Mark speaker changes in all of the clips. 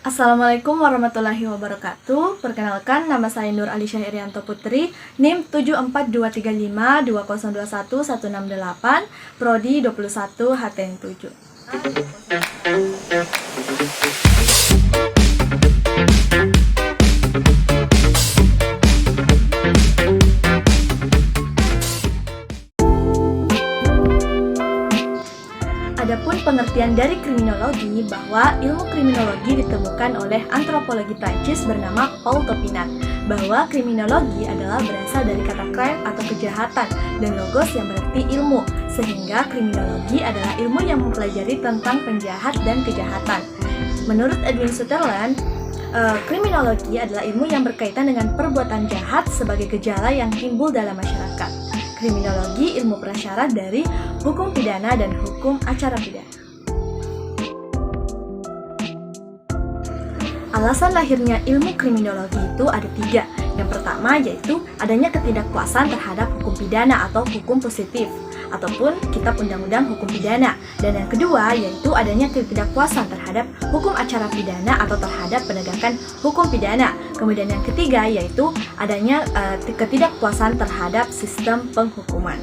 Speaker 1: Assalamualaikum warahmatullahi wabarakatuh. Perkenalkan, nama saya Nur Alisha Irianto Putri, NIM 742352021168, Prodi 21 HTN 7. Adapun pengertian dari kriminologi bahwa ilmu kriminologi ditemukan oleh antropologi Prancis bernama Paul Topinat, bahwa kriminologi adalah berasal dari kata crime atau kejahatan dan logos yang berarti ilmu, sehingga kriminologi adalah ilmu yang mempelajari tentang penjahat dan kejahatan. Menurut Edwin Sutherland, kriminologi adalah ilmu yang berkaitan dengan perbuatan jahat sebagai gejala yang timbul dalam masyarakat. Kriminologi ilmu prasyarat dari hukum pidana dan hukum acara pidana. Alasan lahirnya ilmu kriminologi itu ada 3. Yang pertama yaitu adanya ketidakpuasan terhadap hukum pidana atau hukum positif ataupun kitab undang-undang hukum pidana. Dan yang kedua yaitu adanya ketidakpuasan terhadap hukum acara pidana atau terhadap penegakan hukum pidana. Kemudian yang ketiga yaitu adanya ketidakpuasan terhadap sistem penghukuman.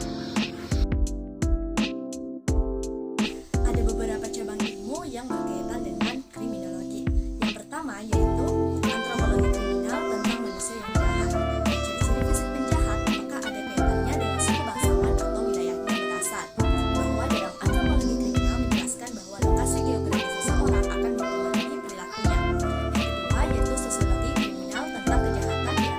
Speaker 1: Ada beberapa cabang ilmu yang berkaitan dengan kriminologi. Yang pertama yaitu antropologi kriminal tentang manusia yang jahat. Ciri-ciri fisik penjahat apakah ada kaitannya dengan suku bangsawan atau wilayahnya berdasar. Bahwa dalam antropologi kriminal menjelaskan bahwa lokasi geografis seseorang akan mempengaruhi perilakunya. Yang kedua yaitu sosiologi kriminal tentang kejahatan dan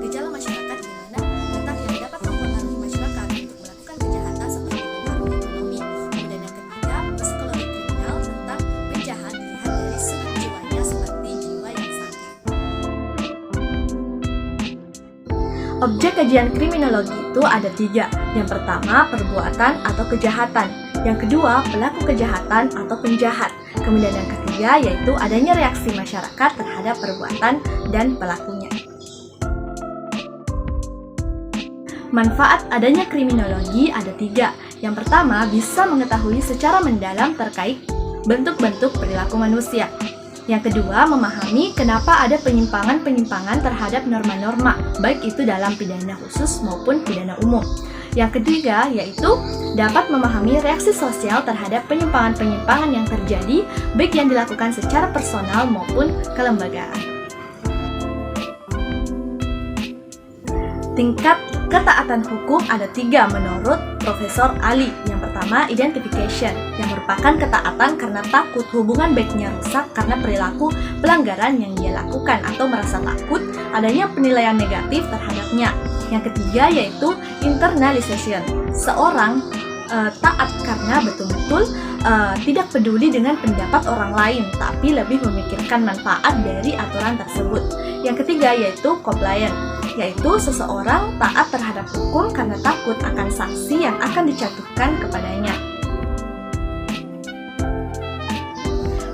Speaker 1: gejala masyarakat di mana tentang yang dapat mempengaruhi masyarakat untuk melakukan kejahatan seperti pengaruh ekonomi. Kemudian yang ketiga psikologi kriminal tentang penjahat dilihat dari sudut jiwanya seperti jiwa yang sakit. Objek kajian kriminologi itu ada 3. Yang pertama, perbuatan atau kejahatan. Yang kedua, pelaku kejahatan atau penjahat. Kemudian yang ketiga, yaitu adanya reaksi masyarakat terhadap perbuatan dan pelakunya. Manfaat adanya kriminologi ada 3. Yang pertama, bisa mengetahui secara mendalam terkait bentuk-bentuk perilaku manusia. Yang kedua, memahami kenapa ada penyimpangan-penyimpangan terhadap norma-norma, baik itu dalam pidana khusus maupun pidana umum. Yang ketiga, yaitu dapat memahami reaksi sosial terhadap penyimpangan-penyimpangan yang terjadi, baik yang dilakukan secara personal maupun kelembagaan. Tingkat ketaatan hukum ada 3 menurut Profesor Ali. Yang pertama, identification, yang merupakan ketaatan karena takut hubungan baiknya rusak karena perilaku pelanggaran yang dia lakukan atau merasa takut adanya penilaian negatif terhadapnya. Yang ketiga yaitu internalization, seorang taat karena betul-betul tidak peduli dengan pendapat orang lain, tapi lebih memikirkan manfaat dari aturan tersebut. Yang ketiga yaitu compliant, yaitu seseorang taat terhadap hukum karena takut akan sanksi yang akan dijatuhkan kepadanya.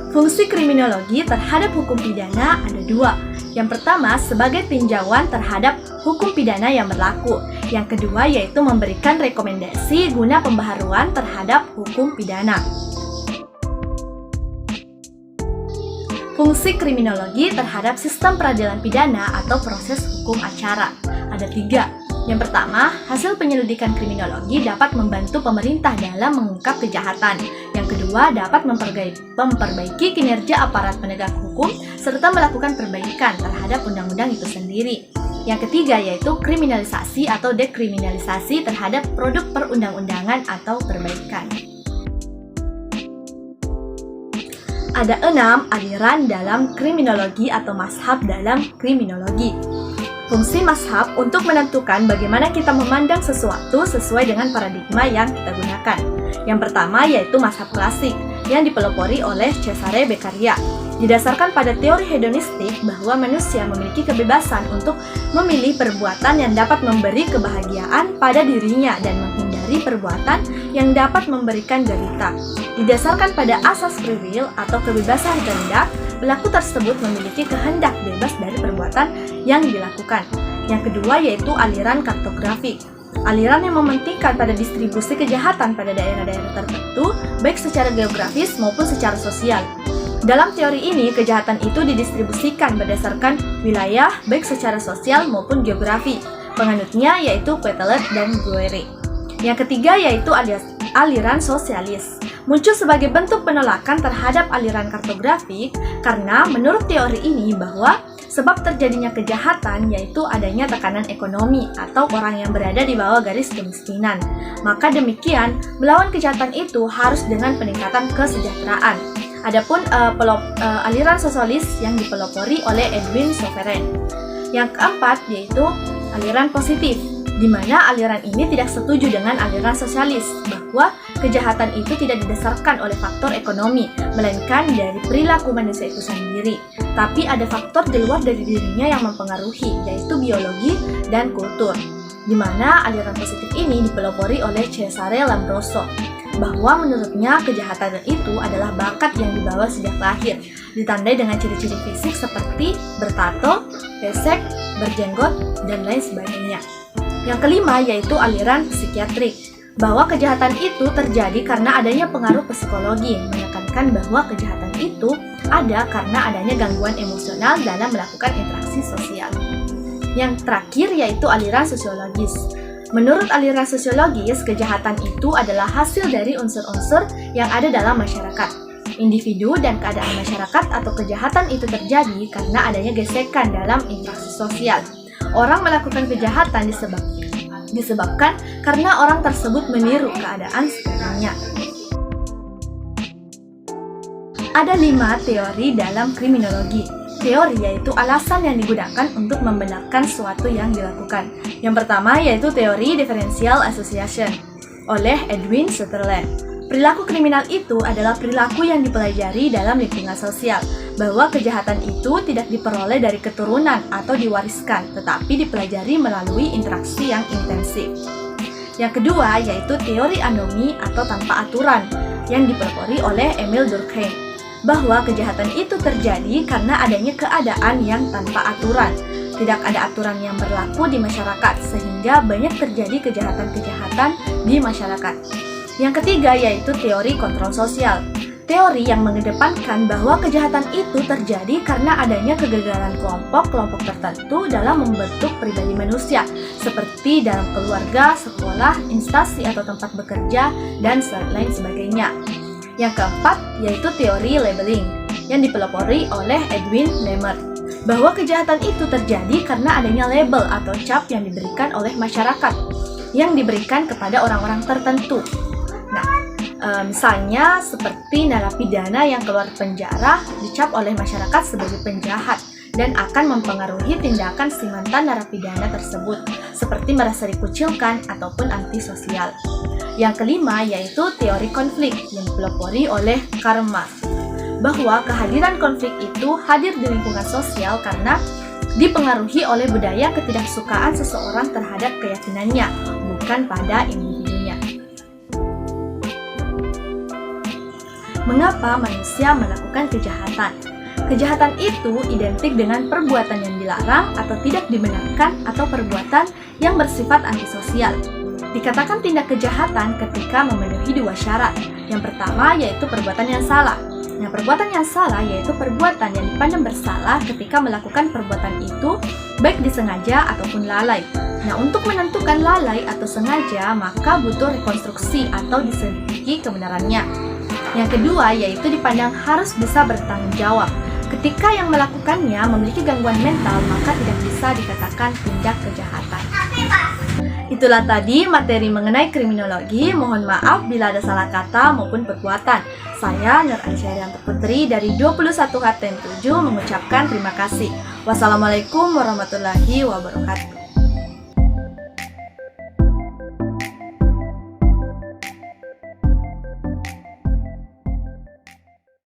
Speaker 1: Fungsi kriminologi terhadap hukum pidana ada 2. Yang pertama, sebagai tinjauan terhadap hukum pidana yang berlaku. Yang kedua, yaitu memberikan rekomendasi guna pembaharuan terhadap hukum pidana. Fungsi kriminologi terhadap sistem peradilan pidana atau proses hukum acara ada 3. Yang pertama, hasil penyelidikan kriminologi dapat membantu pemerintah dalam mengungkap kejahatan. Yang kedua, dapat memperbaiki kinerja aparat penegak hukum serta melakukan perbaikan terhadap undang-undang itu sendiri. Yang ketiga yaitu kriminalisasi atau dekriminalisasi terhadap produk perundang-undangan atau perbaikan. Ada 6 aliran dalam kriminologi atau mazhab dalam kriminologi. Fungsi mazhab untuk menentukan bagaimana kita memandang sesuatu sesuai dengan paradigma yang kita gunakan. Yang pertama yaitu mazhab klasik yang dipelopori oleh Cesare Beccaria. Didasarkan pada teori hedonistik bahwa manusia memiliki kebebasan untuk memilih perbuatan yang dapat memberi kebahagiaan pada dirinya dan menghindari perbuatan yang dapat memberikan derita. Didasarkan pada asas free will atau kebebasan kehendak, pelaku tersebut memiliki kehendak bebas dari perbuatan yang dilakukan. Yang kedua yaitu aliran kartografi. Aliran yang mementingkan pada distribusi kejahatan pada daerah-daerah tertentu, baik secara geografis maupun secara sosial. Dalam teori ini, kejahatan itu didistribusikan berdasarkan wilayah, baik secara sosial maupun geografi. Penganutnya yaitu Quetelet dan Guéry. Yang ketiga yaitu aliran sosialis. Muncul sebagai bentuk penolakan terhadap aliran kartografik karena menurut teori ini bahwa sebab terjadinya kejahatan yaitu adanya tekanan ekonomi atau orang yang berada di bawah garis kemiskinan. Maka demikian, melawan kejahatan itu harus dengan peningkatan kesejahteraan. Adapun aliran sosialis yang dipelopori oleh Edwin Sovereign. Yang keempat yaitu aliran positif, di mana aliran ini tidak setuju dengan aliran sosialis bahwa kejahatan itu tidak didasarkan oleh faktor ekonomi, melainkan dari perilaku manusia itu sendiri. Tapi ada faktor di luar dari dirinya yang mempengaruhi, yaitu biologi dan kultur. Di mana aliran positif ini dipelopori oleh Cesare Lombroso, bahwa menurutnya kejahatan itu adalah bakat yang dibawa sejak lahir, ditandai dengan ciri-ciri fisik seperti bertato, pesek, berjenggot, dan lain sebagainya. Yang kelima yaitu aliran psikiatrik, bahwa kejahatan itu terjadi karena adanya pengaruh psikologi, menekankan bahwa kejahatan itu ada karena adanya gangguan emosional dalam melakukan interaksi sosial. Yang terakhir yaitu aliran sosiologis. Menurut aliran sosiologis, kejahatan itu adalah hasil dari unsur-unsur yang ada dalam masyarakat. Individu dan keadaan masyarakat atau kejahatan itu terjadi karena adanya gesekan dalam interaksi sosial. Orang melakukan kejahatan disebabkan karena orang tersebut meniru keadaan sekitarnya. Ada 5 teori dalam kriminologi. Teori yaitu alasan yang digunakan untuk membenarkan sesuatu yang dilakukan. Yang pertama yaitu teori differential association oleh Edwin Sutherland. Perilaku kriminal itu adalah perilaku yang dipelajari dalam lingkungan sosial, bahwa kejahatan itu tidak diperoleh dari keturunan atau diwariskan, tetapi dipelajari melalui interaksi yang intensif. Yang kedua yaitu teori anomi atau tanpa aturan yang dipelopori oleh Emile Durkheim, bahwa kejahatan itu terjadi karena adanya keadaan yang tanpa aturan. Tidak ada aturan yang berlaku di masyarakat, sehingga banyak terjadi kejahatan-kejahatan di masyarakat. Yang ketiga yaitu teori kontrol sosial. Teori yang mengedepankan bahwa kejahatan itu terjadi karena adanya kegagalan kelompok-kelompok tertentu dalam membentuk pribadi manusia, seperti dalam keluarga, sekolah, instansi atau tempat bekerja, dan lain sebagainya. Yang keempat yaitu teori labeling yang dipelopori oleh Edwin Lemert, bahwa kejahatan itu terjadi karena adanya label atau cap yang diberikan oleh masyarakat yang diberikan kepada orang-orang tertentu. Nah, misalnya seperti narapidana yang keluar penjara dicap oleh masyarakat sebagai penjahat dan akan mempengaruhi tindakan si mantan narapidana tersebut, seperti merasa dikucilkan ataupun antisosial. Yang kelima yaitu teori konflik yang dipelopori oleh Karl Marx, bahwa kehadiran konflik itu hadir di lingkungan sosial karena dipengaruhi oleh budaya ketidaksukaan seseorang terhadap keyakinannya, bukan pada individunya. Mengapa manusia melakukan kejahatan? Kejahatan itu identik dengan perbuatan yang dilarang atau tidak dibenarkan atau perbuatan yang bersifat antisosial. Dikatakan tindak kejahatan ketika memenuhi 2 syarat. Yang pertama yaitu perbuatan yang salah. Nah, perbuatan yang salah yaitu perbuatan yang dipandang bersalah ketika melakukan perbuatan itu baik disengaja ataupun lalai. Nah, untuk menentukan lalai atau sengaja maka butuh rekonstruksi atau diselidiki kebenarannya. Yang kedua yaitu dipandang harus bisa bertanggung jawab. Ketika yang melakukannya memiliki gangguan mental maka tidak bisa dikatakan tindak kejahatan. Itulah tadi materi mengenai kriminologi. Mohon maaf bila ada salah kata maupun perbuatan. Saya Nur Aisyah Putri dari 21 HTM 7 mengucapkan terima kasih. Wassalamualaikum warahmatullahi wabarakatuh.